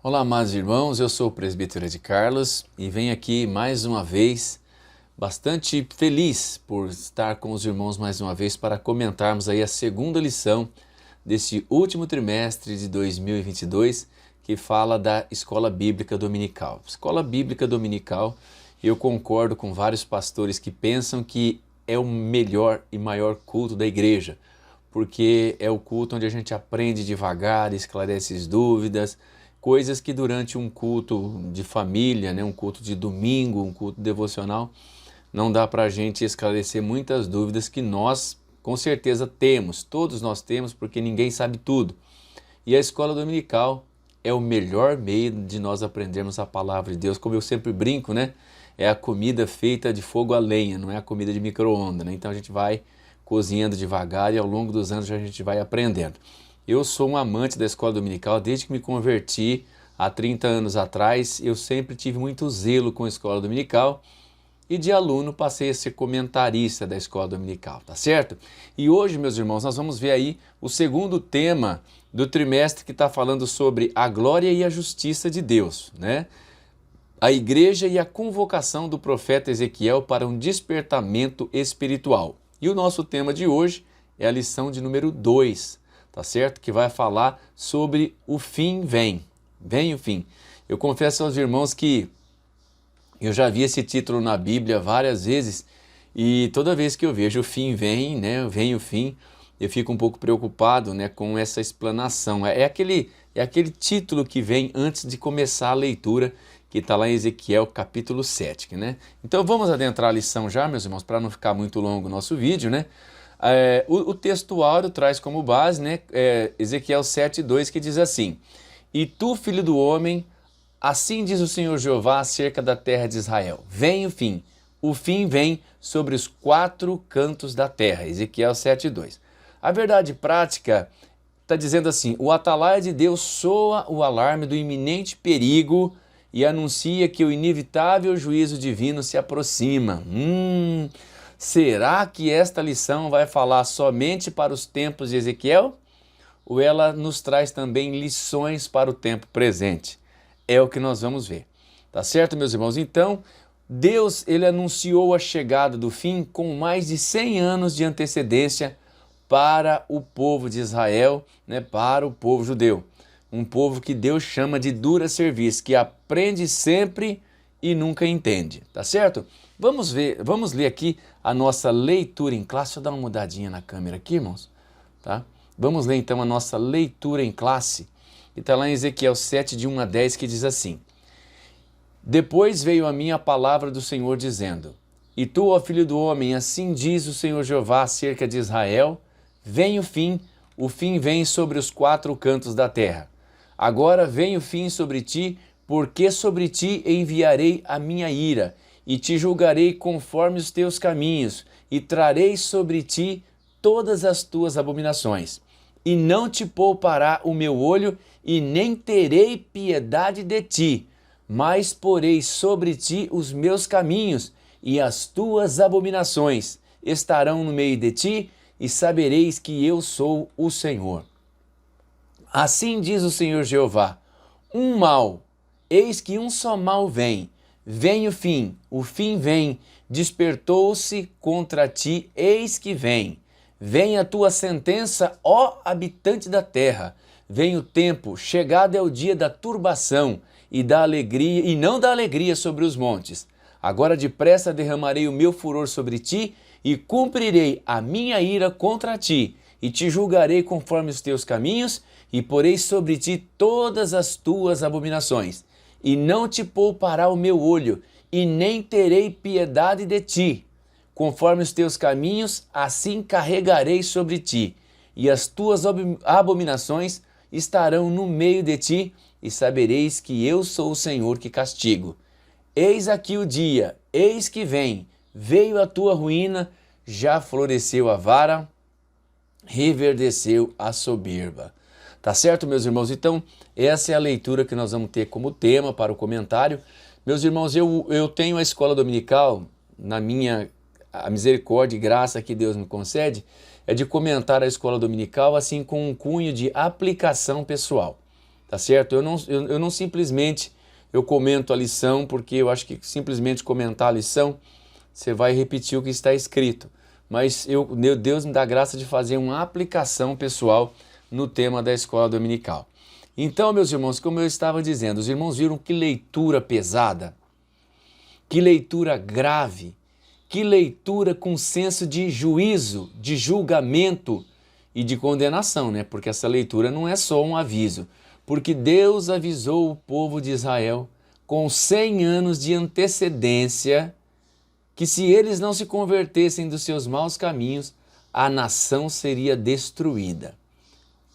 Olá, amados irmãos, eu sou o presbítero Ed Carlos e venho aqui mais uma vez, bastante feliz por estar com os irmãos mais uma vez para comentarmos aí a segunda lição desse último trimestre de 2022, que fala da Escola Bíblica Dominical. Escola Bíblica Dominical, eu concordo com vários pastores que pensam que é o melhor e maior culto da igreja, porque é o culto onde a gente aprende devagar, esclarece as dúvidas, coisas que durante um culto de família, um culto de domingo, um culto devocional, não dá para a gente esclarecer muitas dúvidas que nós, com certeza, temos. Todos nós temos, porque ninguém sabe tudo. E a escola dominical é o melhor meio de nós aprendermos a palavra de Deus. Como eu sempre brinco, é a comida feita de fogo a lenha, não é a comida de micro-ondas, Então a gente vai cozinhando devagar e ao longo dos anos a gente vai aprendendo. Eu sou um amante da escola dominical, desde que me converti há 30 anos atrás, eu sempre tive muito zelo com a escola dominical e de aluno passei a ser comentarista da escola dominical, tá certo? E hoje, meus irmãos, nós vamos ver aí o segundo tema do trimestre que está falando sobre a glória e a justiça de Deus, A igreja e a convocação do profeta Ezequiel para um despertamento espiritual. E o nosso tema de hoje é a lição de número 2, tá certo? Que vai falar sobre o fim vem. Vem o fim. Eu confesso aos irmãos que eu já vi esse título na Bíblia várias vezes e toda vez que eu vejo o fim vem, vem o fim, eu fico um pouco preocupado, com essa explanação. É aquele título que vem antes de começar a leitura, que está lá em Ezequiel capítulo 7, Então vamos adentrar a lição já, meus irmãos, para não ficar muito longo o nosso vídeo, O textuário traz como base, Ezequiel 7:2, que diz assim: E tu, filho do homem, assim diz o Senhor Jeová acerca da terra de Israel: Vem o fim vem sobre os 4 cantos da terra. Ezequiel 7:2. A verdade prática está dizendo assim: o atalaia de Deus soa o alarme do iminente perigo e anuncia que o inevitável juízo divino se aproxima. Será que esta lição vai falar somente para os tempos de Ezequiel? Ou ela nos traz também lições para o tempo presente? É o que nós vamos ver. Tá certo, meus irmãos? Então, Deus, ele anunciou a chegada do fim com mais de 100 anos de antecedência para o povo de Israel, para o povo judeu. Um povo que Deus chama de dura serviço, que aprende sempre e nunca entende, tá certo? Vamos ler aqui a nossa leitura em classe. Deixa eu dar uma mudadinha na câmera aqui, irmãos, tá? Vamos ler então a nossa leitura em classe, que está lá em Ezequiel 7, de 1 a 10, que diz assim: Depois veio a mim a palavra do Senhor dizendo: E tu, ó filho do homem, assim diz o Senhor Jeová acerca de Israel: Vem o fim vem sobre os 4 cantos da terra. Agora vem o fim sobre ti, porque sobre ti enviarei a minha ira, e te julgarei conforme os teus caminhos, e trarei sobre ti todas as tuas abominações. E não te poupará o meu olho, e nem terei piedade de ti, mas porei sobre ti os meus caminhos, e as tuas abominações estarão no meio de ti, e sabereis que eu sou o Senhor. Assim diz o Senhor Jeová: um mal, eis que um só mal vem. Vem o fim vem, despertou-se contra ti, eis que vem. Vem a tua sentença, ó habitante da terra. Vem o tempo, chegado é o dia da turbação e da alegria, e não da alegria sobre os montes. Agora depressa derramarei o meu furor sobre ti e cumprirei a minha ira contra ti, e te julgarei conforme os teus caminhos, e porei sobre ti todas as tuas abominações. E não te poupará o meu olho, e nem terei piedade de ti. Conforme os teus caminhos, assim carregarei sobre ti, e as tuas abominações estarão no meio de ti, e sabereis que eu sou o Senhor que castigo. Eis aqui o dia, eis que vem, veio a tua ruína, já floresceu a vara, reverdeceu a soberba. Tá certo, meus irmãos? Então, essa é a leitura que nós vamos ter como tema para o comentário. Meus irmãos, eu tenho a escola dominical, a misericórdia e graça que Deus me concede, é de comentar a escola dominical assim com um cunho de aplicação pessoal. tá certo? Eu não simplesmente eu comento a lição, porque eu acho que simplesmente comentar a lição, você vai repetir o que está escrito. Mas Deus me dá graça de fazer uma aplicação pessoal no tema da escola dominical. Então, meus irmãos, como eu estava dizendo, os irmãos viram que leitura pesada, que leitura grave, que leitura com senso de juízo, de julgamento e de condenação, né? Porque essa leitura não é só um aviso, porque Deus avisou o povo de Israel com 100 anos de antecedência que se eles não se convertessem dos seus maus caminhos, a nação seria destruída.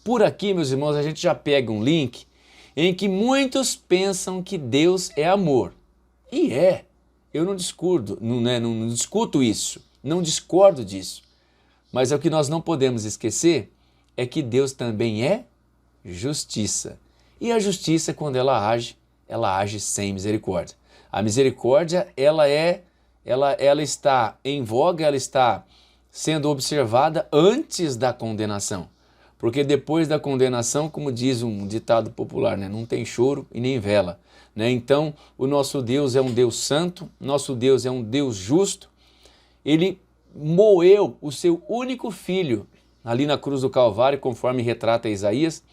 Por aqui, meus irmãos, a gente já pega um link em que muitos pensam que Deus é amor. E é. Eu não discordo, não discuto isso, não discordo disso. Mas é o que nós não podemos esquecer é que Deus também é justiça. E a justiça, quando ela age sem misericórdia. A misericórdia, ela está em voga, ela está sendo observada antes da condenação. Porque depois da condenação, como diz um ditado popular, né, não tem choro e nem vela. Né? Então, o nosso Deus é um Deus santo, nosso Deus é um Deus justo. Ele moeu o seu único filho ali na cruz do Calvário, conforme retrata Isaías,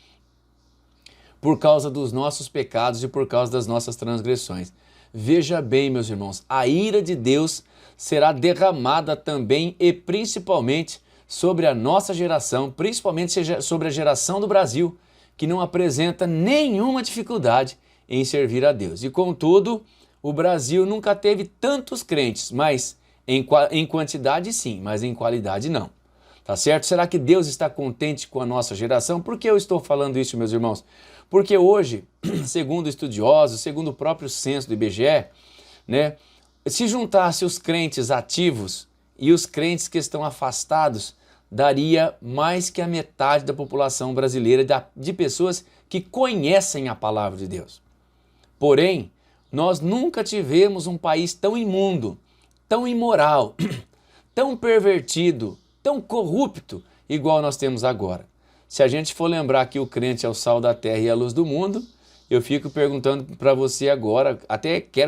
por causa dos nossos pecados e por causa das nossas transgressões. Veja bem, meus irmãos, a ira de Deus será derramada também e principalmente sobre a nossa geração, principalmente sobre a geração do Brasil, que não apresenta nenhuma dificuldade em servir a Deus. E contudo, o Brasil nunca teve tantos crentes, mas em quantidade sim, mas em qualidade não. Tá certo? Será que Deus está contente com a nossa geração? Por que eu estou falando isso, meus irmãos? Porque hoje, segundo estudiosos, segundo o próprio censo do IBGE, né, se juntasse os crentes ativos e os crentes que estão afastados, daria mais que a metade da população brasileira de pessoas que conhecem a palavra de Deus. Porém, nós nunca tivemos um país tão imundo, tão imoral, tão pervertido, tão corrupto, igual nós temos agora. Se a gente for lembrar que o crente é o sal da terra e a luz do mundo, eu fico perguntando para você agora,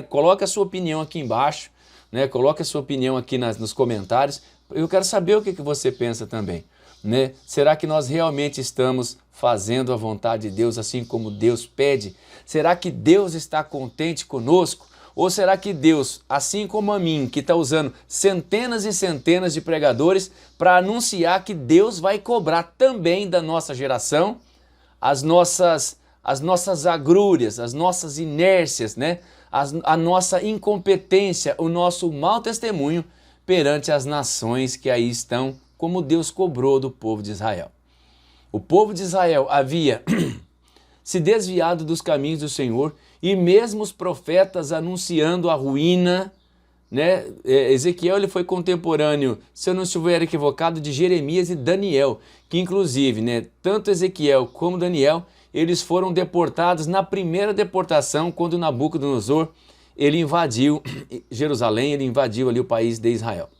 coloque a sua opinião aqui embaixo, né? Coloque a sua opinião aqui nos comentários. Eu quero saber o que você pensa também, né? Será que nós realmente estamos fazendo a vontade de Deus assim como Deus pede? Será que Deus está contente conosco? Ou será que Deus, assim como a mim, que está usando centenas e centenas de pregadores para anunciar que Deus vai cobrar também da nossa geração as nossas agrúrias, as nossas inércias, né? A nossa incompetência, o nosso mau testemunho perante as nações que aí estão, como Deus cobrou do povo de Israel. O povo de Israel havia se desviado dos caminhos do Senhor e mesmo os profetas anunciando a ruína, né? Ezequiel ele foi contemporâneo, se eu não estiver equivocado, de Jeremias e Daniel, que inclusive, né, tanto Ezequiel como Daniel, eles foram deportados na primeira deportação, quando Nabucodonosor ele invadiu Jerusalém, ele invadiu ali o país de Israel.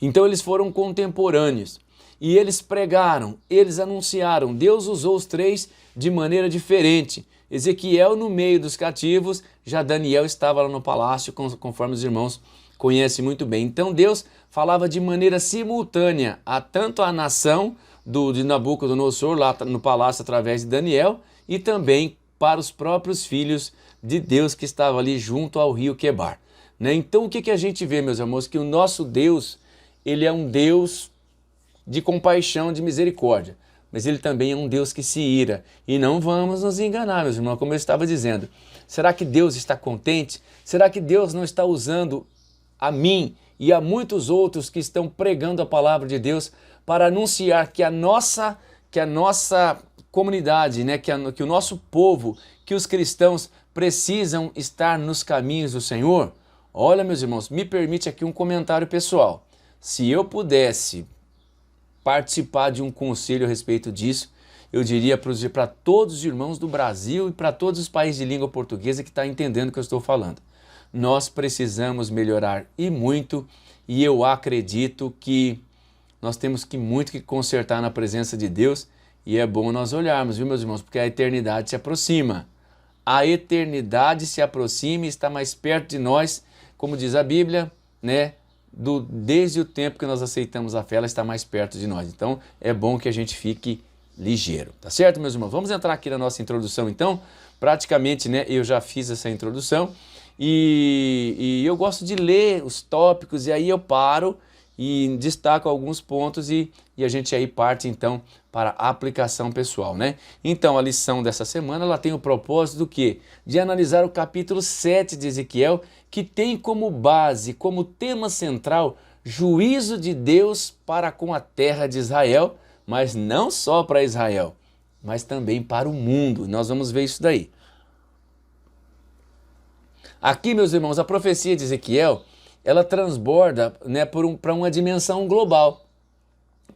Então eles foram contemporâneos e eles pregaram, eles anunciaram. Deus usou os três de maneira diferente. Ezequiel no meio dos cativos, já Daniel estava lá no palácio, conforme os irmãos conhecem muito bem. Então Deus falava de maneira simultânea a tanto a nação de Nabucodonosor lá no palácio através de Daniel e também para os próprios filhos de Deus que estavam ali junto ao rio Quebar. Né? Então o que a gente vê, meus irmãos? Que o nosso Deus, ele é um Deus de compaixão, de misericórdia, mas ele também é um Deus que se ira. E não vamos nos enganar, meus irmãos, como eu estava dizendo. Será que Deus está contente? Será que Deus não está usando a mim e a muitos outros que estão pregando a palavra de Deus para anunciar que a nossa comunidade, né, que o nosso povo, que os cristãos precisam estar nos caminhos do Senhor? Olha, meus irmãos, me permite aqui um comentário pessoal. Se eu pudesse participar de um conselho a respeito disso, eu diria para todos os irmãos do Brasil e para todos os países de língua portuguesa que estão entendendo o que eu estou falando. Nós precisamos melhorar e muito, e eu acredito que nós temos muito que consertar na presença de Deus E é bom nós olharmos, viu, meus irmãos, porque a eternidade se aproxima. A eternidade se aproxima e está mais perto de nós, como diz a Bíblia, né? Desde o tempo que nós aceitamos a fé, ela está mais perto de nós. Então, é bom que a gente fique ligeiro, tá certo, meus irmãos? Vamos entrar aqui na nossa introdução, então. Praticamente, né, eu já fiz essa introdução e eu gosto de ler os tópicos e aí eu paro e destaco alguns pontos e a gente aí parte, então, para a aplicação pessoal, né? Então, a lição dessa semana, ela tem o propósito do quê? De analisar o capítulo 7 de Ezequiel, que tem como base, como tema central, juízo de Deus para com a terra de Israel, mas não só para Israel, mas também para o mundo. Nós vamos ver isso daí. Aqui, meus irmãos, a profecia de Ezequiel, ela transborda, né, para uma dimensão global.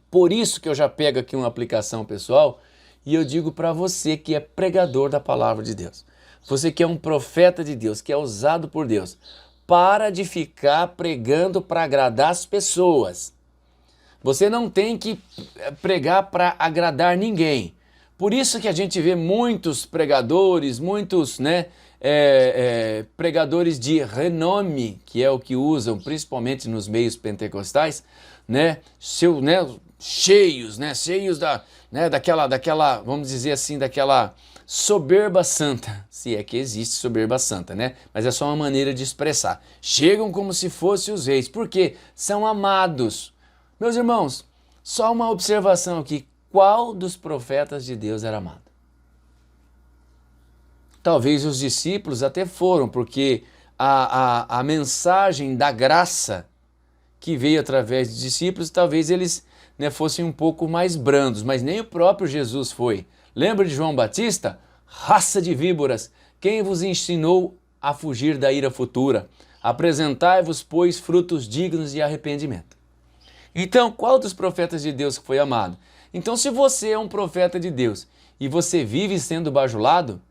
Por isso que eu já pego aqui uma aplicação pessoal e eu digo para você que é pregador da palavra de Deus. Você que é um profeta de Deus, que é usado por Deus. Para de ficar pregando para agradar as pessoas. Você não tem que pregar para agradar ninguém. Por isso que a gente vê muitos pregadores, muitos, né, pregadores de renome, que é o que usam principalmente nos meios pentecostais, né, cheios daquela, vamos dizer assim, daquela soberba santa, se é que existe soberba santa, né? Mas é só uma maneira de expressar. Chegam como se fossem os reis, porque são amados. Meus irmãos, só uma observação aqui. Qual dos profetas de Deus era amado? Talvez os discípulos até foram, porque a mensagem da graça que veio através dos discípulos, talvez eles, né, fossem um pouco mais brandos, mas nem o próprio Jesus foi. Lembra de João Batista? Raça de víboras, quem vos ensinou a fugir da ira futura? Apresentai-vos, pois, frutos dignos de arrependimento. Então, qual dos profetas de Deus que foi amado? Então, se você é um profeta de Deus e você vive sendo bajulado,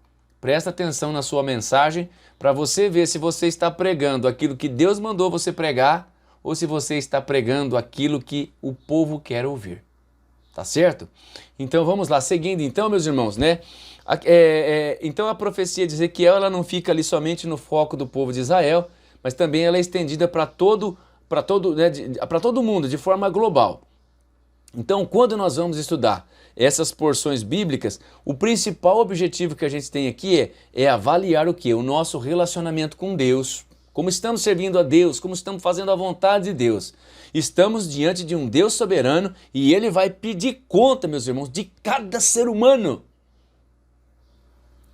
presta atenção na sua mensagem para você ver se você está pregando aquilo que Deus mandou você pregar ou se você está pregando aquilo que o povo quer ouvir. Tá certo? Então vamos lá, seguindo então, meus irmãos, né? Então a profecia de Ezequiel, ela não fica ali somente no foco do povo de Israel, mas também ela é estendida para todo mundo, de forma global. Então, quando nós vamos estudar essas porções bíblicas, o principal objetivo que a gente tem aqui é avaliar o quê? O nosso relacionamento com Deus. Como estamos servindo a Deus, como estamos fazendo a vontade de Deus. Estamos diante de um Deus soberano e Ele vai pedir conta, meus irmãos, de cada ser humano.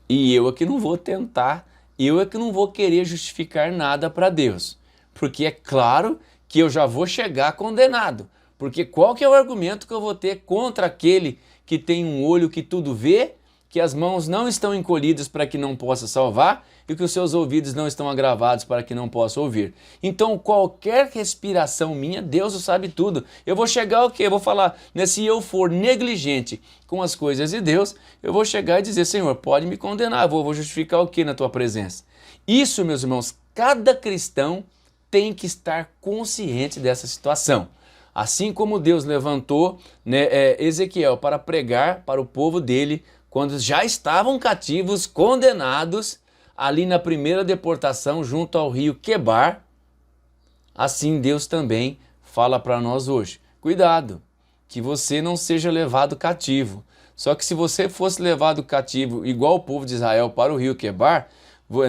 E eu aqui não vou tentar, eu aqui não vou querer justificar nada para Deus. Porque é claro que eu já vou chegar condenado. Porque qual que é o argumento que eu vou ter contra aquele que tem um olho que tudo vê, que as mãos não estão encolhidas para que não possa salvar e que os seus ouvidos não estão agravados para que não possa ouvir. Então qualquer respiração minha, Deus o sabe tudo. Eu vou chegar o quê? Eu vou falar, né, se eu for negligente com as coisas de Deus, eu vou chegar e dizer, Senhor, pode me condenar, vou justificar o quê na tua presença? Isso, meus irmãos, cada cristão tem que estar consciente dessa situação. Assim como Deus levantou, né, Ezequiel para pregar para o povo dele, quando já estavam cativos, condenados, ali na primeira deportação junto ao rio Quebar, assim Deus também fala para nós hoje. Cuidado, que você não seja levado cativo. Só que se você fosse levado cativo igual o povo de Israel para o rio Quebar,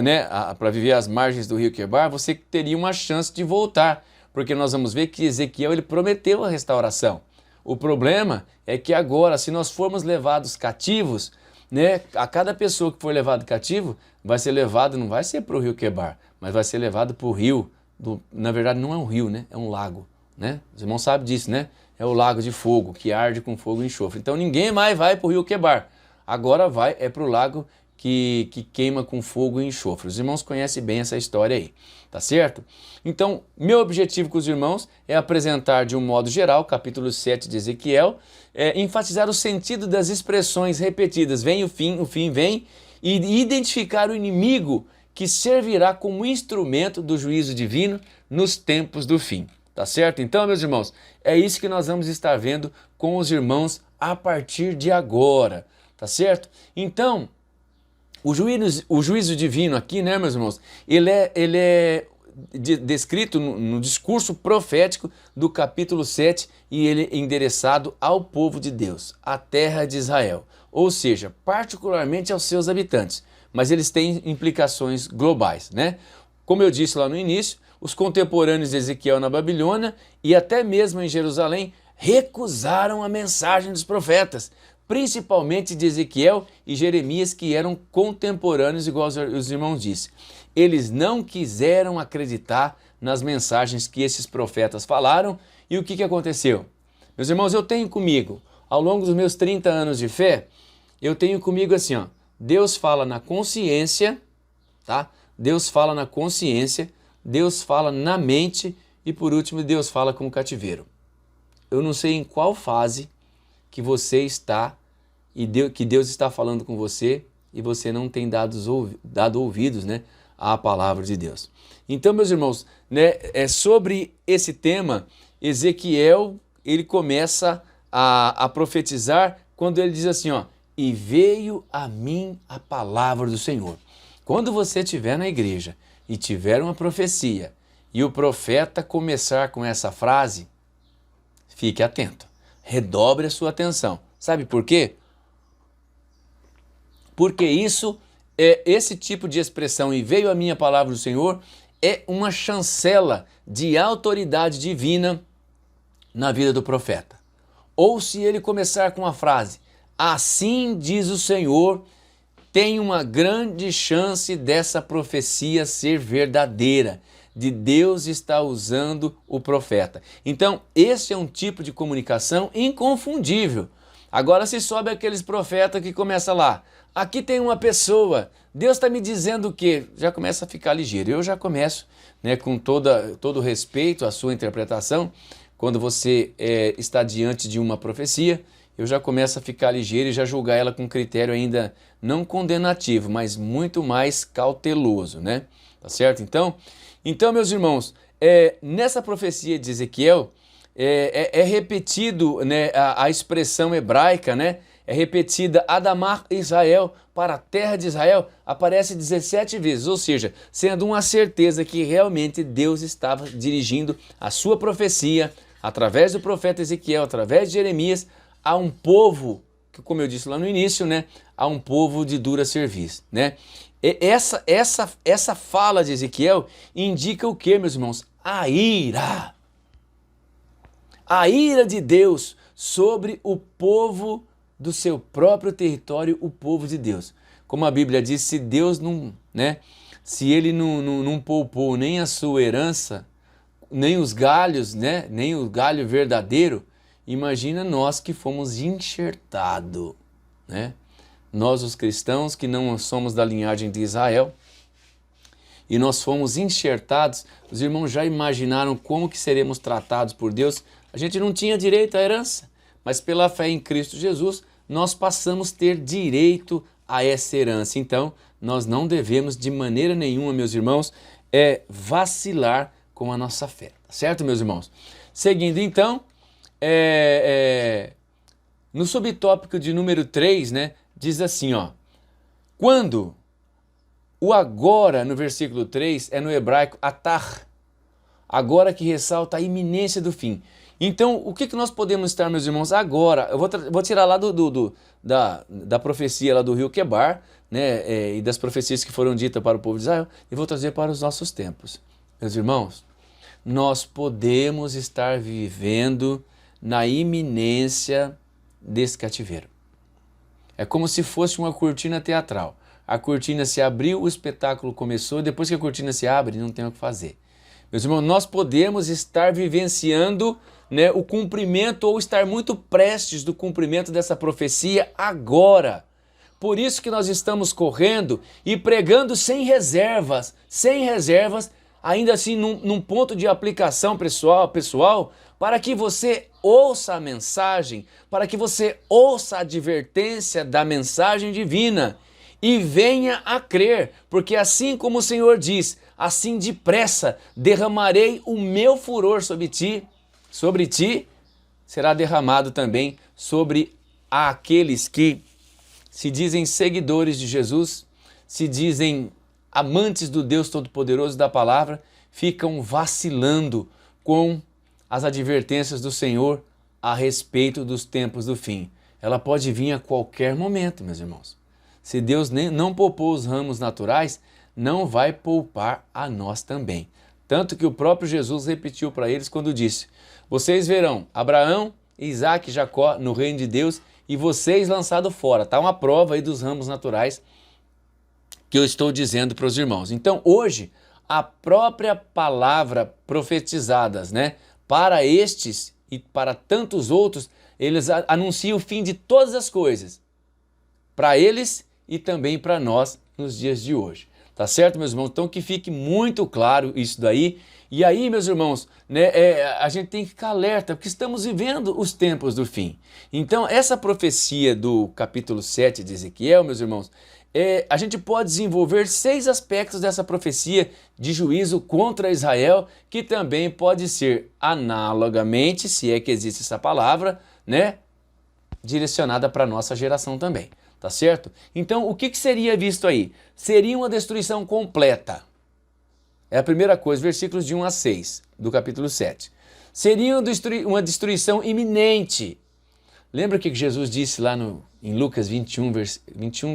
né, para viver às margens do rio Quebar, você teria uma chance de voltar, porque nós vamos ver que Ezequiel ele prometeu a restauração. O problema é que agora, se nós formos levados cativos, né, a cada pessoa que for levado cativo, vai ser levado, não vai ser para o rio Quebar, mas vai ser levado para o rio, na verdade não é um rio, né, é um lago, né? Os irmãos sabem disso, né? É o lago de fogo, que arde com fogo e enxofre. Então ninguém mais vai para o rio Quebar, agora é para o lago que queima com fogo e enxofre. Os irmãos conhecem bem essa história aí, tá certo? Então, meu objetivo com os irmãos é apresentar de um modo geral, capítulo 7 de Ezequiel, enfatizar o sentido das expressões repetidas, vem o fim vem, e identificar o inimigo que servirá como instrumento do juízo divino nos tempos do fim. Tá certo? Então, meus irmãos, é isso que nós vamos estar vendo com os irmãos a partir de agora, tá certo? Então, o juízo divino aqui, né, meus irmãos, ele é descrito no discurso profético do capítulo 7 e ele é endereçado ao povo de Deus, à terra de Israel, ou seja, particularmente aos seus habitantes, mas eles têm implicações globais, né? Como eu disse lá no início, os contemporâneos de Ezequiel na Babilônia e até mesmo em Jerusalém recusaram a mensagem dos profetas, principalmente de Ezequiel e Jeremias, que eram contemporâneos, igual os irmãos disseram. Eles não quiseram acreditar nas mensagens que esses profetas falaram. E o que aconteceu? Meus irmãos, eu tenho comigo, ao longo dos meus 30 anos de fé, eu tenho comigo assim, ó, Deus fala na consciência, tá? Deus fala na consciência, Deus fala na mente e por último Deus fala com o cativeiro. Eu não sei em qual fase que você está e que Deus está falando com você e você não tem dado ouvidos, né, à palavra de Deus. Então, meus irmãos, né, sobre esse tema, Ezequiel, ele começa a profetizar quando ele diz assim, ó, e veio a mim a palavra do Senhor. Quando você estiver na igreja e tiver uma profecia e o profeta começar com essa frase, fique atento, redobre a sua atenção. Sabe por quê? Porque esse tipo de expressão, e veio a minha palavra do Senhor, é uma chancela de autoridade divina na vida do profeta. Ou se ele começar com a frase, assim diz o Senhor, tem uma grande chance dessa profecia ser verdadeira, de Deus estar usando o profeta. Então, esse é um tipo de comunicação inconfundível. Agora, se sobe aqueles profetas que começa lá, aqui tem uma pessoa, Deus está me dizendo o quê? Já começa a ficar ligeiro. Eu já começo, né, com todo respeito à sua interpretação, quando você está diante de uma profecia, eu já começo a ficar ligeiro e já julgar ela com critério ainda não condenativo, mas muito mais cauteloso, né? Tá certo? Então, meus irmãos, nessa profecia de Ezequiel, é repetido, né, a expressão hebraica, né? É repetida Adamar Israel, para a terra de Israel, aparece 17 vezes, ou seja, sendo uma certeza que realmente Deus estava dirigindo a sua profecia, através do profeta Ezequiel, através de Jeremias, a um povo, que como eu disse lá no início, né, a um povo de dura serviço, né? Essa fala de Ezequiel indica o que, meus irmãos? A ira de Deus sobre o povo do seu próprio território, o povo de Deus. Como a Bíblia diz, se Deus não, né, se ele não poupou nem a sua herança, nem os galhos, né, nem o galho verdadeiro, imagina nós que fomos enxertados, né? Nós os cristãos que não somos da linhagem de Israel e nós fomos enxertados, os irmãos já imaginaram como que seremos tratados por Deus? A gente não tinha direito à herança, mas pela fé em Cristo Jesus, nós passamos a ter direito a essa herança. Então, nós não devemos de maneira nenhuma, meus irmãos, vacilar com a nossa fé, certo, meus irmãos? Seguindo então, no subtópico de número 3, né, diz assim, ó, quando o agora no versículo 3 é no hebraico atar, agora que ressalta a iminência do fim. Então, o que nós podemos estar, meus irmãos, agora? Eu vou tirar lá da profecia lá do rio Quebar, né, e das profecias que foram ditas para o povo de Israel, e vou trazer para os nossos tempos. Meus irmãos, nós podemos estar vivendo na iminência desse cativeiro. É como se fosse uma cortina teatral. A cortina se abriu, o espetáculo começou, depois que a cortina se abre, não tem o que fazer. Meus irmãos, nós podemos estar vivenciando, né, o cumprimento ou estar muito prestes do cumprimento dessa profecia agora. Por isso que nós estamos correndo e pregando sem reservas, ainda assim num ponto de aplicação pessoal, para que você ouça a mensagem, para que você ouça a advertência da mensagem divina e venha a crer, porque assim como o Senhor diz, assim depressa derramarei o meu furor sobre ti será derramado também sobre aqueles que se dizem seguidores de Jesus, se dizem amantes do Deus Todo-Poderoso da palavra, ficam vacilando com as advertências do Senhor a respeito dos tempos do fim. Ela pode vir a qualquer momento, meus irmãos. Se Deus não poupou os ramos naturais, não vai poupar a nós também. Tanto que o próprio Jesus repetiu para eles quando disse: vocês verão Abraão, Isaac e Jacó no reino de Deus e vocês lançados fora. Está uma prova aí dos ramos naturais que eu estou dizendo para os irmãos. Então hoje, a própria palavra profetizadas, né, para estes e para tantos outros, eles anunciam o fim de todas as coisas. Para eles e também para nós nos dias de hoje. Tá certo, meus irmãos? Então que fique muito claro isso daí. E aí, meus irmãos, né, a gente tem que ficar alerta, porque estamos vivendo os tempos do fim. Então essa profecia do capítulo 7 de Ezequiel, meus irmãos, a gente pode desenvolver 6 aspectos dessa profecia de juízo contra Israel, que também pode ser analogamente, se é que existe essa palavra, né, direcionada para a nossa geração também. Tá certo? Então, o que seria visto aí? Seria uma destruição completa. É a primeira coisa, versículos de 1 a 6 do capítulo 7. Seria uma destruição iminente. Lembra o que Jesus disse lá em Lucas 21,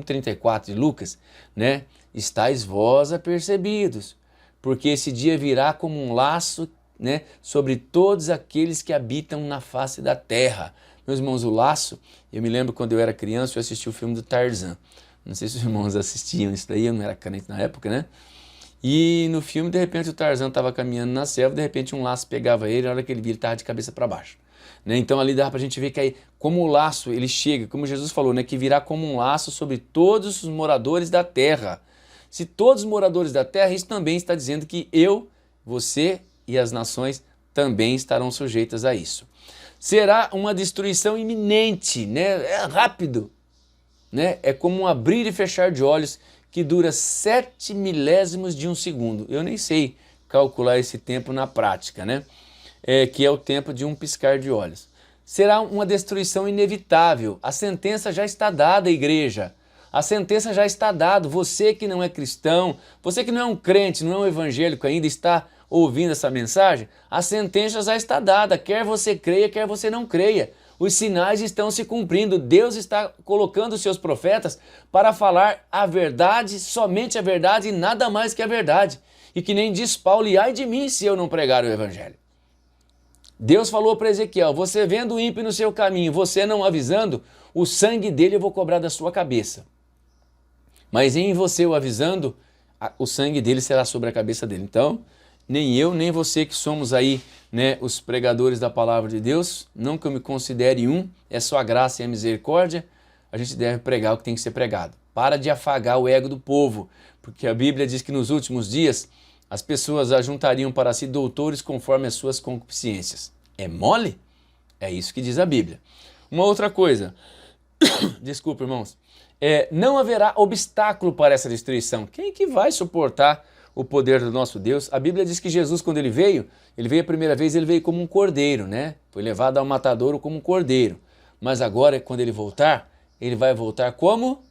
34 de Lucas? Né? Estais vós apercebidos, porque esse dia virá como um laço, né, sobre todos aqueles que habitam na face da terra. Meus irmãos, o laço, eu me lembro quando eu era criança, eu assisti o filme do Tarzan. Não sei se os irmãos assistiam isso daí, eu não era crente na época, né? E no filme, de repente, o Tarzan estava caminhando na selva, de repente um laço pegava ele, na hora que ele via, ele estava de cabeça para baixo. Né? Então ali dá para a gente ver que aí, como o laço, ele chega, como Jesus falou, né, que virá como um laço sobre todos os moradores da terra. Se todos os moradores da terra, isso também está dizendo que eu, você e as nações também estarão sujeitas a isso. Será uma destruição iminente, né? É rápido, né? É como um abrir e fechar de olhos que dura 7 milésimos de um segundo. Eu nem sei calcular esse tempo na prática, né? Que é o tempo de um piscar de olhos. Será uma destruição inevitável. A sentença já está dada, igreja. A sentença já está dada. Você que não é cristão, você que não é um crente, não é um evangélico ainda, está ouvindo essa mensagem, a sentença já está dada, quer você creia, quer você não creia. Os sinais estão se cumprindo, Deus está colocando os seus profetas para falar a verdade, somente a verdade e nada mais que a verdade. E que nem diz Paulo, e ai de mim se eu não pregar o evangelho. Deus falou para Ezequiel, você vendo o ímpio no seu caminho, você não avisando, o sangue dele eu vou cobrar da sua cabeça. Mas em você o avisando, o sangue dele será sobre a cabeça dele. Então, nem eu, nem você que somos aí, né, os pregadores da palavra de Deus, não que eu me considere um, é só a graça e a misericórdia, a gente deve pregar o que tem que ser pregado. Para de afagar o ego do povo, porque a Bíblia diz que nos últimos dias as pessoas ajuntariam para si doutores conforme as suas concupiscências. É mole? É isso que diz a Bíblia. Uma outra coisa, desculpa irmãos, não haverá obstáculo para essa destruição. Quem que vai suportar o poder do nosso Deus? A Bíblia diz que Jesus, quando ele veio a primeira vez, ele veio como um cordeiro, né? Foi levado ao matadouro como um cordeiro. Mas agora, quando ele voltar, ele vai voltar como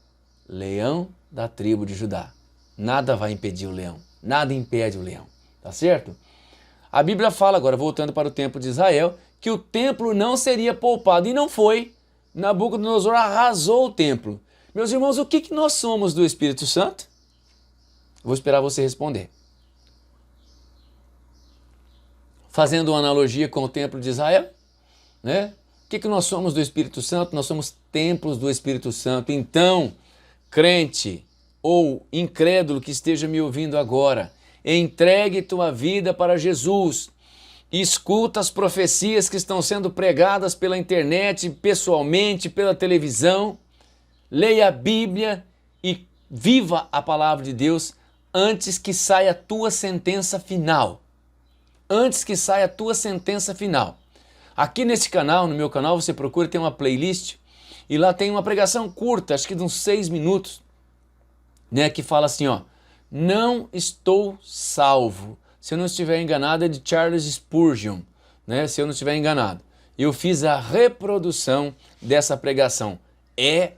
leão da tribo de Judá. Nada vai impedir o leão, nada impede o leão, tá certo? A Bíblia fala agora, voltando para o tempo de Israel, que o templo não seria poupado, e não foi. Nabucodonosor arrasou o templo. Meus irmãos, o que nós somos do Espírito Santo? Vou esperar você responder. Fazendo uma analogia com o templo de Israel, né? O que nós somos do Espírito Santo? Nós somos templos do Espírito Santo. Então, crente ou incrédulo que esteja me ouvindo agora, entregue tua vida para Jesus. Escuta as profecias que estão sendo pregadas pela internet, pessoalmente, pela televisão. Leia a Bíblia e viva a palavra de Deus antes que saia a tua sentença final. Antes que saia a tua sentença final. Aqui nesse canal, no meu canal, você procura, tem uma playlist e lá tem uma pregação curta, acho que de uns 6 minutos, né, que fala assim, ó, não estou salvo. Se eu não estiver enganado, é de Charles Spurgeon, né, se eu não estiver enganado. Eu fiz a reprodução dessa pregação. É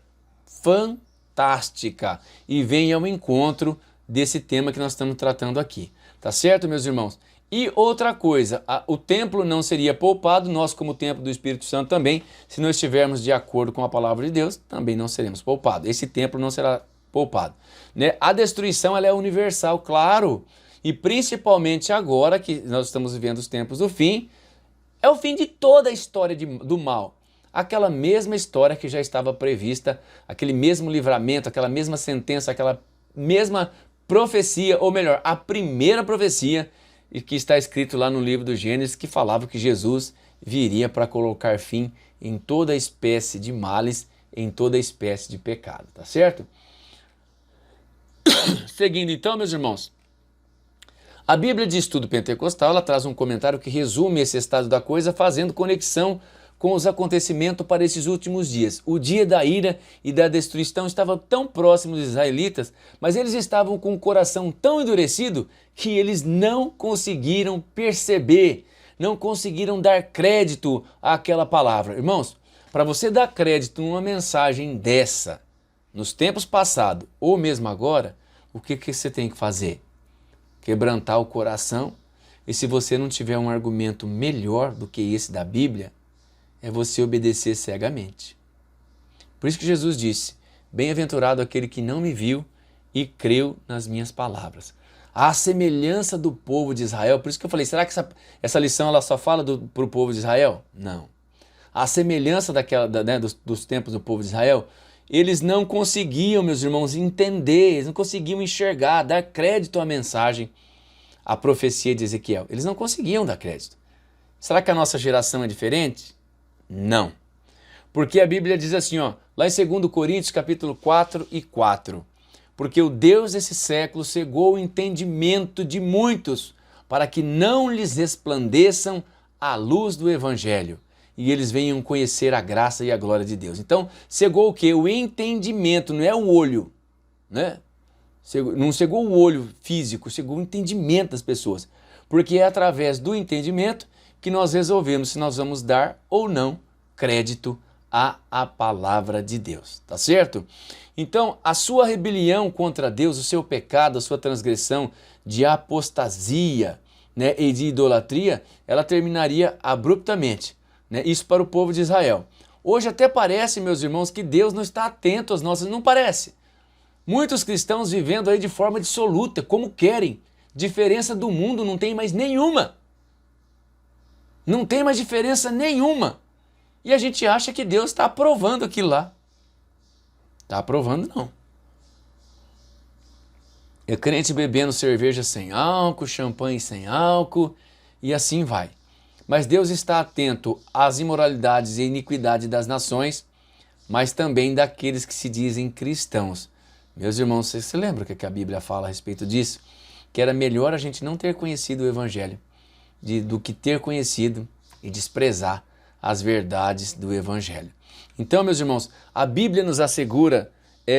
fantástica e vem ao encontro desse tema que nós estamos tratando aqui. Tá certo, meus irmãos? E outra coisa, o templo não seria poupado, nós como templo do Espírito Santo também, se não estivermos de acordo com a palavra de Deus, também não seremos poupados. Esse templo não será poupado, né? A destruição ela é universal, claro, e principalmente agora que nós estamos vivendo os tempos do fim, é o fim de toda a história do mal. Aquela mesma história que já estava prevista, aquele mesmo livramento, aquela mesma sentença, aquela mesma profecia, ou melhor, a primeira profecia que está escrito lá no livro do Gênesis, que falava que Jesus viria para colocar fim em toda espécie de males, em toda espécie de pecado, tá certo? Seguindo então, meus irmãos, a Bíblia de Estudo Pentecostal ela traz um comentário que resume esse estado da coisa, fazendo conexão com os acontecimentos para esses últimos dias. O dia da ira e da destruição estava tão próximo dos israelitas, mas eles estavam com o coração tão endurecido que eles não conseguiram perceber, não conseguiram dar crédito àquela palavra. Irmãos, para você dar crédito numa mensagem dessa, nos tempos passados ou mesmo agora, o que você tem que fazer? Quebrantar o coração, e se você não tiver um argumento melhor do que esse da Bíblia, é você obedecer cegamente. Por isso que Jesus disse, bem-aventurado aquele que não me viu e creu nas minhas palavras. À semelhança do povo de Israel, por isso que eu falei, será que essa lição ela só fala para o povo de Israel? Não. À semelhança dos tempos do povo de Israel, eles não conseguiam, meus irmãos, entender, eles não conseguiam enxergar, dar crédito à mensagem, à profecia de Ezequiel. Eles não conseguiam dar crédito. Será que a nossa geração é diferente? Não. Porque a Bíblia diz assim, ó, lá em 2 Coríntios capítulo 4:4, porque o Deus desse século cegou o entendimento de muitos, para que não lhes resplandeçam a luz do Evangelho, e eles venham conhecer a graça e a glória de Deus. Então, cegou o quê? O entendimento, não é o olho, né? Não cegou o olho físico, cegou o entendimento das pessoas. Porque é através do entendimento que nós resolvemos se nós vamos dar ou não crédito à palavra de Deus, tá certo? Então, a sua rebelião contra Deus, o seu pecado, a sua transgressão de apostasia, né, e de idolatria, ela terminaria abruptamente, né? Isso para o povo de Israel. Hoje até parece, meus irmãos, que Deus não está atento às nossas... Não parece. Muitos cristãos vivendo aí de forma dissoluta, como querem. Diferença do mundo não tem mais nenhuma. Não tem mais diferença nenhuma. E a gente acha que Deus está aprovando aquilo lá. Está aprovando não. É crente bebendo cerveja sem álcool, champanhe sem álcool e assim vai. Mas Deus está atento às imoralidades e iniquidades das nações, mas também daqueles que se dizem cristãos. Meus irmãos, vocês se lembram o que a Bíblia fala a respeito disso? Que era melhor a gente não ter conhecido o Evangelho do que ter conhecido e desprezar as verdades do Evangelho. Então, meus irmãos, a Bíblia nos assegura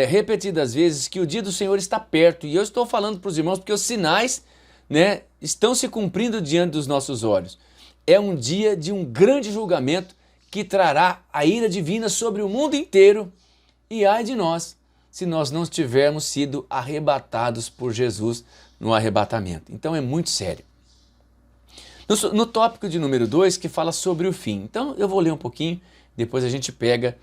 repetidas vezes que o dia do Senhor está perto. E eu estou falando para os irmãos porque os sinais, né, estão se cumprindo diante dos nossos olhos. É um dia de um grande julgamento que trará a ira divina sobre o mundo inteiro. E ai de nós, se nós não tivermos sido arrebatados por Jesus no arrebatamento. Então é muito sério. No tópico de número 2, que fala sobre o fim. Então eu vou ler um pouquinho, depois a gente pega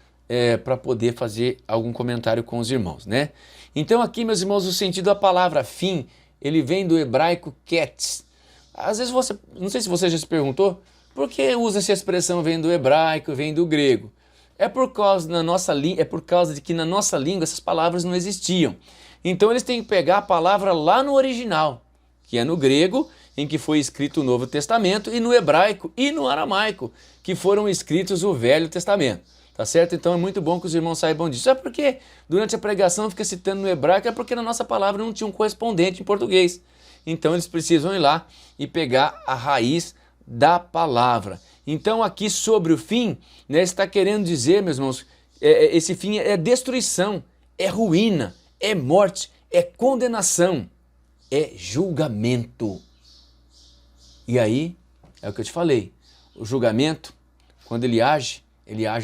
para poder fazer algum comentário com os irmãos, né? Então aqui, meus irmãos, o sentido da palavra fim, ele vem do hebraico ketz. Às vezes você, não sei se você já se perguntou, por que usa essa expressão vem do hebraico, vem do grego? É por causa de que na nossa língua essas palavras não existiam. Então eles têm que pegar a palavra lá no original, que é no grego, em que foi escrito o Novo Testamento, e no hebraico e no aramaico, que foram escritos o Velho Testamento. Tá certo? Então é muito bom que os irmãos saibam disso. É porque durante a pregação fica citando no hebraico, é porque na nossa palavra não tinha um correspondente em português. Então eles precisam ir lá e pegar a raiz da palavra. Então aqui sobre o fim, né, está querendo dizer, meus irmãos, esse fim é destruição, é ruína, é morte, é condenação, é julgamento. E aí, é o que eu te falei, o julgamento, quando ele age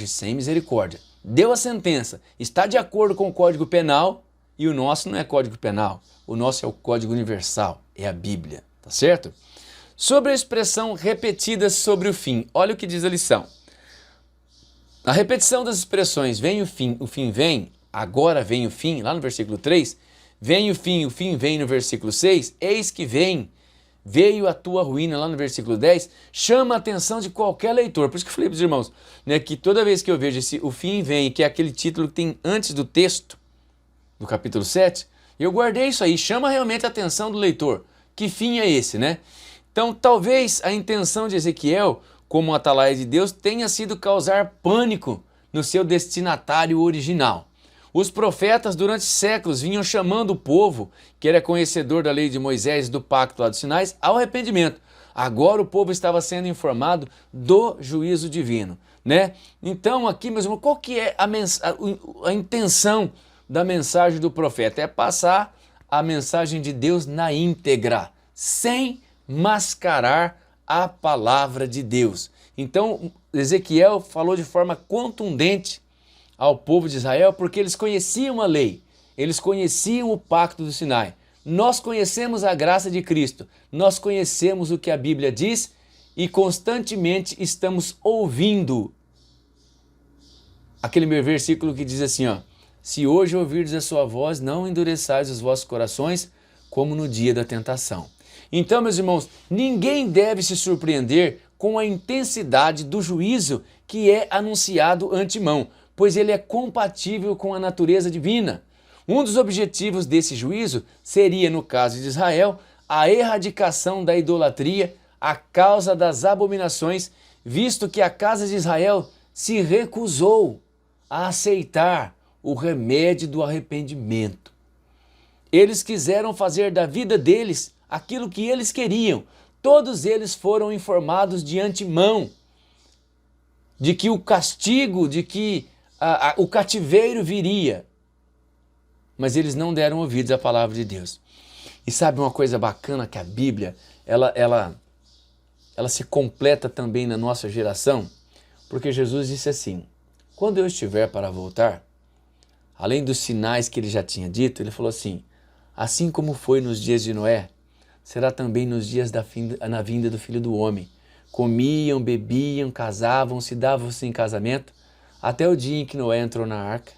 sem misericórdia. Deu a sentença, está de acordo com o Código Penal, e o nosso não é Código Penal, o nosso é o Código Universal, é a Bíblia, tá certo? Sobre a expressão repetida sobre o fim, olha o que diz a lição. A repetição das expressões vem o fim vem, agora vem o fim, lá no versículo 3, vem o fim vem no versículo 6, eis que vem, veio a tua ruína lá no versículo 10, chama a atenção de qualquer leitor. Por isso que eu falei para os irmãos, né, que toda vez que eu vejo o fim vem, que é aquele título que tem antes do texto, do capítulo 7, eu guardei isso aí, chama realmente a atenção do leitor. Que fim é esse, né? Então talvez a intenção de Ezequiel, como um atalaia de Deus, tenha sido causar pânico no seu destinatário original. Os profetas durante séculos vinham chamando o povo, que era conhecedor da lei de Moisés e do pacto lá dos sinais, ao arrependimento. Agora o povo estava sendo informado do juízo divino, né? Então aqui, meus irmãos, qual que é a intenção da mensagem do profeta? É passar a mensagem de Deus na íntegra, sem mascarar a palavra de Deus. Então Ezequiel falou de forma contundente ao povo de Israel, porque eles conheciam a lei, eles conheciam o pacto do Sinai. Nós conhecemos a graça de Cristo, nós conhecemos o que a Bíblia diz e constantemente estamos ouvindo aquele meu versículo que diz assim, ó, se hoje ouvirdes a sua voz, não endureçais os vossos corações, como no dia da tentação. Então, meus irmãos, ninguém deve se surpreender com a intensidade do juízo que é anunciado antemão, pois ele é compatível com a natureza divina. Um dos objetivos desse juízo seria, no caso de Israel, a erradicação da idolatria, a causa das abominações, visto que a casa de Israel se recusou a aceitar o remédio do arrependimento. Eles quiseram fazer da vida deles aquilo que eles queriam. Todos eles foram informados de antemão de que o castigo, de que o cativeiro viria, mas eles não deram ouvidos à palavra de Deus. E sabe uma coisa bacana que a Bíblia, ela se completa também na nossa geração? Porque Jesus disse assim, quando eu estiver para voltar, além dos sinais que ele já tinha dito, ele falou assim como foi nos dias de Noé, será também nos dias na vinda do Filho do Homem. Comiam, bebiam, casavam-se, davam-se em casamento, até o dia em que Noé entrou na arca,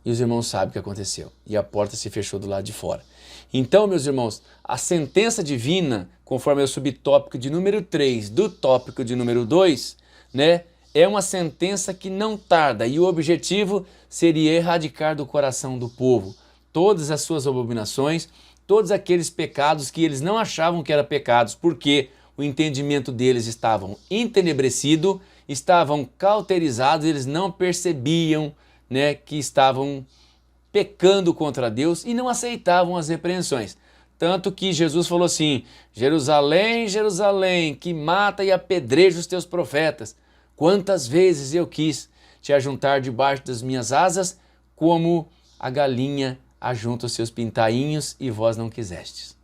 e os irmãos sabem o que aconteceu, e a porta se fechou do lado de fora. Então, meus irmãos, a sentença divina, conforme é o subtópico de número 3 do tópico de número 2, né, é uma sentença que não tarda, e o objetivo seria erradicar do coração do povo todas as suas abominações, todos aqueles pecados que eles não achavam que eram pecados, porque o entendimento deles estava entenebrecido, estavam cauterizados, eles não percebiam, né, que estavam pecando contra Deus e não aceitavam as repreensões. Tanto que Jesus falou assim, Jerusalém, Jerusalém, que mata e apedreja os teus profetas, quantas vezes eu quis te ajuntar debaixo das minhas asas, como a galinha ajunta os seus pintainhos e vós não quisestes.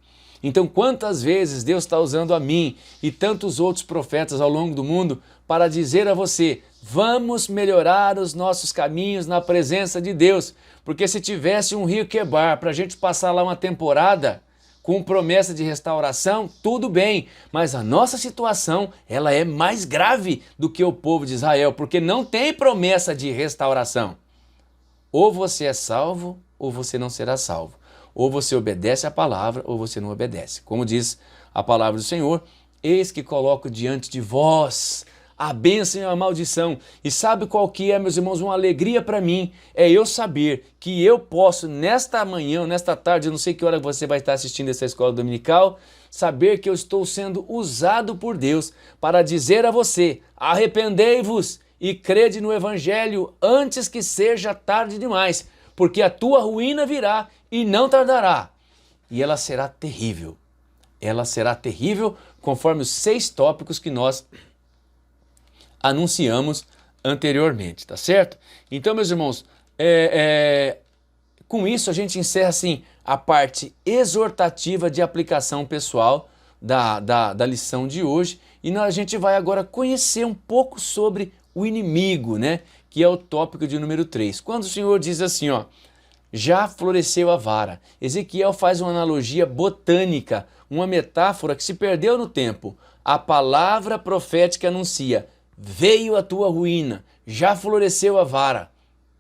Então quantas vezes Deus está usando a mim e tantos outros profetas ao longo do mundo para dizer a você, vamos melhorar os nossos caminhos na presença de Deus, porque se tivesse um rio Quebar para a gente passar lá uma temporada com promessa de restauração, tudo bem, mas a nossa situação ela é mais grave do que o povo de Israel, porque não tem promessa de restauração. Ou você é salvo ou você não será salvo. Ou você obedece à palavra, ou você não obedece. Como diz a palavra do Senhor, eis que coloco diante de vós a bênção e a maldição. E sabe qual que é, meus irmãos, uma alegria para mim? É eu saber que eu posso, nesta manhã, nesta tarde, eu não sei que hora você vai estar assistindo essa escola dominical, saber que eu estou sendo usado por Deus para dizer a você, arrependei-vos e crede no Evangelho antes que seja tarde demais, porque a tua ruína virá e não tardará, e ela será terrível. Ela será terrível conforme os 6 tópicos que nós anunciamos anteriormente, tá certo? Então, meus irmãos, com isso a gente encerra assim a parte exortativa de aplicação pessoal da lição de hoje, e a gente vai agora conhecer um pouco sobre o inimigo, né? Que é o tópico de número 3. Quando o Senhor diz assim, ó, já floresceu a vara. Ezequiel faz uma analogia botânica, uma metáfora que se perdeu no tempo. A palavra profética anuncia, veio a tua ruína, já floresceu a vara.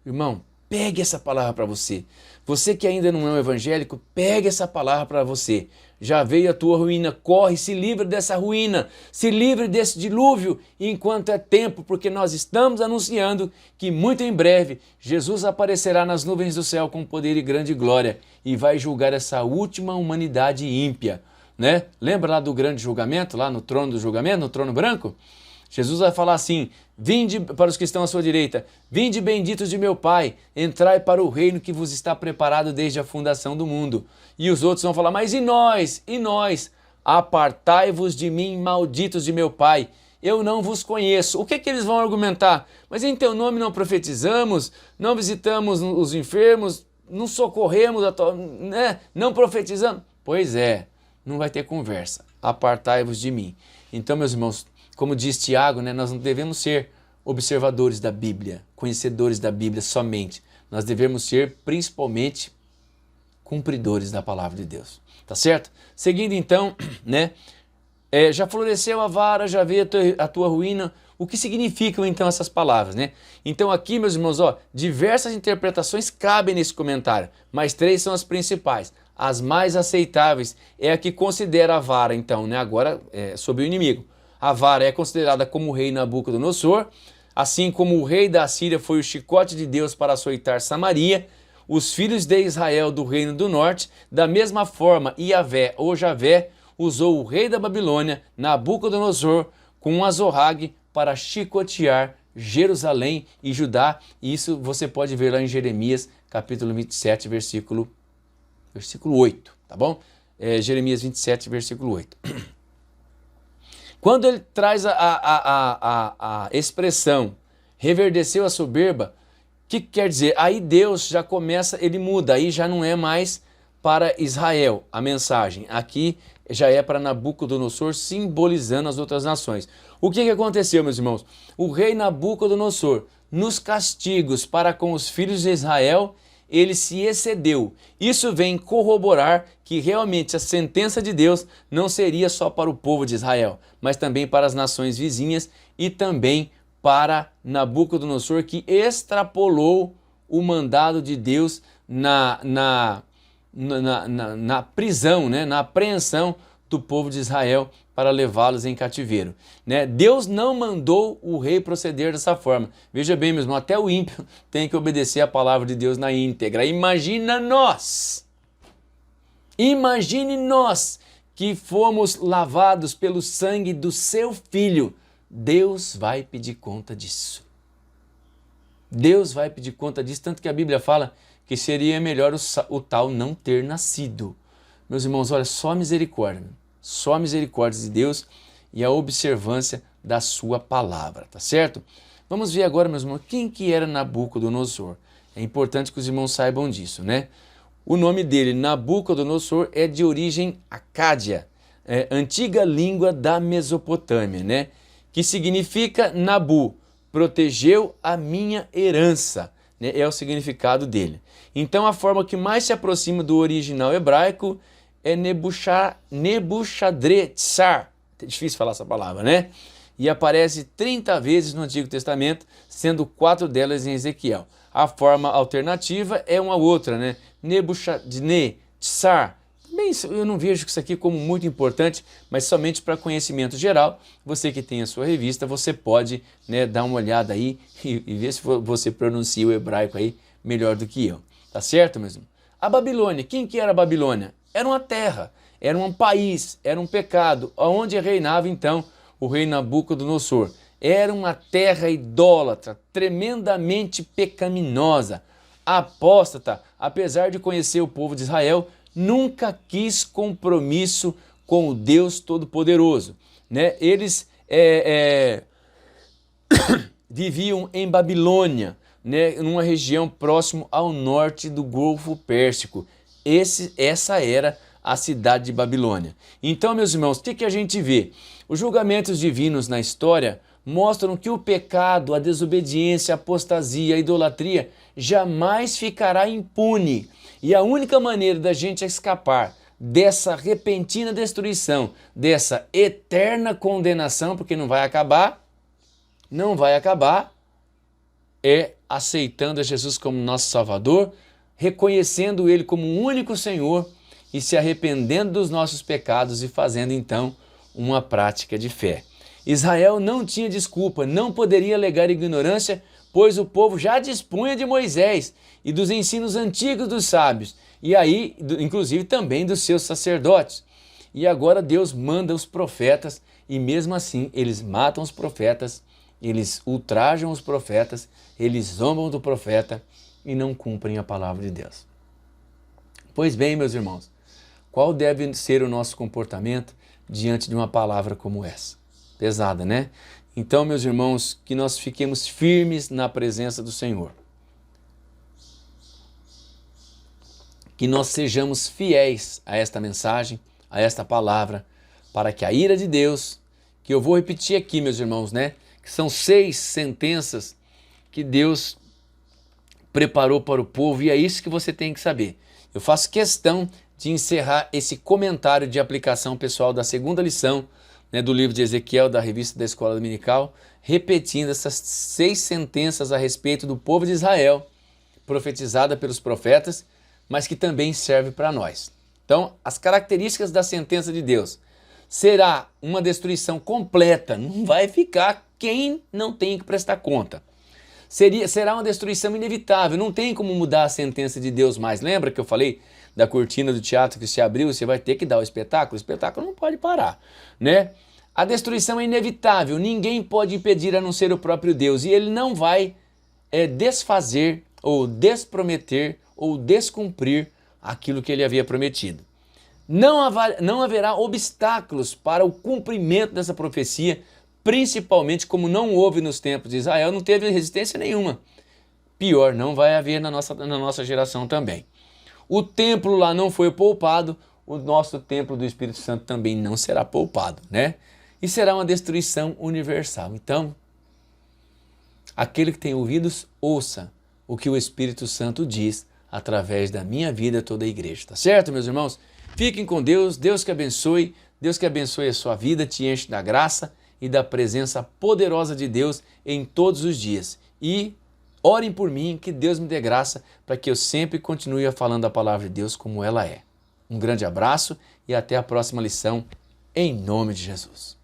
Irmão, pegue essa palavra para você. Você que ainda não é um evangélico, pegue essa palavra para você. Já veio a tua ruína, corre, se livre dessa ruína, se livre desse dilúvio enquanto é tempo, porque nós estamos anunciando que muito em breve Jesus aparecerá nas nuvens do céu com poder e grande glória e vai julgar essa última humanidade ímpia, né? Lembra lá do grande julgamento, lá no trono do julgamento, no trono branco? Jesus vai falar assim, vinde para os que estão à sua direita, vinde benditos de meu Pai, entrai para o reino que vos está preparado desde a fundação do mundo. E os outros vão falar, mas e nós? E nós? Apartai-vos de mim, malditos de meu Pai, eu não vos conheço. O que eles vão argumentar? Mas em teu nome não profetizamos, não visitamos os enfermos, não socorremos, né? Não profetizamos. Pois é, não vai ter conversa. Apartai-vos de mim. Então, meus irmãos, como diz Tiago, né, nós não devemos ser observadores da Bíblia, conhecedores da Bíblia somente. Nós devemos ser, principalmente, cumpridores da palavra de Deus. Tá certo? Seguindo então, né, já floresceu a vara, já veio a tua ruína. O que significam então essas palavras, né? Então aqui, meus irmãos, ó, diversas interpretações cabem nesse comentário, mas 3 são as principais. As mais aceitáveis é a que considera a vara, então, né, agora sobre o inimigo. A vara é considerada como o rei Nabucodonosor, assim como o rei da Síria foi o chicote de Deus para açoitar Samaria, os filhos de Israel do reino do norte, da mesma forma Iavé ou Javé usou o rei da Babilônia, Nabucodonosor, com um azorrague para chicotear Jerusalém e Judá. E isso você pode ver lá em Jeremias capítulo 27, versículo 8, tá bom? Jeremias 27, versículo 8. Quando ele traz a expressão reverdeceu a soberba, o que quer dizer? Aí Deus já começa, ele muda, aí já não é mais para Israel a mensagem. Aqui já é para Nabucodonosor, simbolizando as outras nações. O que aconteceu, meus irmãos? O rei Nabucodonosor, nos castigos para com os filhos de Israel, ele se excedeu. Isso vem corroborar que realmente a sentença de Deus não seria só para o povo de Israel, mas também para as nações vizinhas e também para Nabucodonosor, que extrapolou o mandado de Deus na prisão, né, na apreensão do povo de Israel para levá-los em cativeiro, né? Deus não mandou o rei proceder dessa forma. Veja bem, mesmo, até o ímpio tem que obedecer a palavra de Deus na íntegra. Imagine nós que fomos lavados pelo sangue do seu filho. Deus vai pedir conta disso. Deus vai pedir conta disso, tanto que a Bíblia fala que seria melhor o tal não ter nascido. Meus irmãos, olha, só misericórdia de Deus e a observância da sua palavra, tá certo? Vamos ver agora, meus irmãos, quem que era Nabucodonosor. É importante que os irmãos saibam disso, né? O nome dele, Nabucodonosor, é de origem acádia, antiga língua da Mesopotâmia, né? Que significa Nabu, protegeu a minha herança, né? É o significado dele. Então a forma que mais se aproxima do original hebraico é Nebuchadrezzar. É difícil falar essa palavra, né? E aparece 30 vezes no Antigo Testamento, sendo 4 delas em Ezequiel. A forma alternativa é uma outra, né? Nebuchadnezzar. Bem, eu não vejo isso aqui como muito importante, mas somente para conhecimento geral. Você que tem a sua revista, você pode, né, dar uma olhada aí e ver se você pronuncia o hebraico aí melhor do que eu. Tá certo, mesmo? A Babilônia, quem que era a Babilônia? Era uma terra, era um país, era um pecado, onde reinava então o rei Nabucodonosor. Era uma terra idólatra, tremendamente pecaminosa, apóstata, apesar de conhecer o povo de Israel, nunca quis compromisso com o Deus Todo-Poderoso, né? Eles viviam em Babilônia, né, numa região próximo ao norte do Golfo Pérsico. Essa era a cidade de Babilônia. Então, meus irmãos, o que a gente vê? Os julgamentos divinos na história mostram que o pecado, a desobediência, a apostasia, a idolatria jamais ficará impune. E a única maneira da gente escapar dessa repentina destruição, dessa eterna condenação, porque não vai acabar, é aceitando a Jesus como nosso Salvador, reconhecendo Ele como o único Senhor e se arrependendo dos nossos pecados e fazendo então uma prática de fé. Israel não tinha desculpa, não poderia alegar ignorância, pois o povo já dispunha de Moisés e dos ensinos antigos dos sábios, e aí, inclusive também dos seus sacerdotes. E agora Deus manda os profetas, e mesmo assim eles matam os profetas, eles ultrajam os profetas, eles zombam do profeta e não cumprem a palavra de Deus. Pois bem, meus irmãos, qual deve ser o nosso comportamento diante de uma palavra como essa? Pesada, né? Então, meus irmãos, que nós fiquemos firmes na presença do Senhor. Que nós sejamos fiéis a esta mensagem, a esta palavra, para que a ira de Deus, que eu vou repetir aqui, meus irmãos, né? Que são 6 sentenças que Deus preparou para o povo, e é isso que você tem que saber. Eu faço questão de encerrar esse comentário de aplicação pessoal da segunda lição, né, do livro de Ezequiel, da revista da Escola Dominical, repetindo essas 6 sentenças a respeito do povo de Israel, profetizada pelos profetas, mas que também serve para nós. Então, as características da sentença de Deus: será uma destruição completa, não vai ficar quem não tem que prestar conta. Será uma destruição inevitável, não tem como mudar a sentença de Deus mais. Lembra que eu falei da cortina do teatro que se abriu, você vai ter que dar o espetáculo não pode parar, né? A destruição é inevitável, ninguém pode impedir a não ser o próprio Deus, e Ele não vai desfazer ou desprometer ou descumprir aquilo que Ele havia prometido. Não haverá obstáculos para o cumprimento dessa profecia, principalmente como não houve nos tempos de Israel, não teve resistência nenhuma. Pior, não vai haver na nossa geração também. O templo lá não foi poupado, o nosso templo do Espírito Santo também não será poupado, né? E será uma destruição universal. Então, aquele que tem ouvidos, ouça o que o Espírito Santo diz através da minha vida, toda a igreja, tá certo, meus irmãos? Fiquem com Deus, Deus que abençoe a sua vida, te enche da graça e da presença poderosa de Deus em todos os dias. E orem por mim, que Deus me dê graça para que eu sempre continue falando a palavra de Deus como ela é. Um grande abraço e até a próxima lição, em nome de Jesus.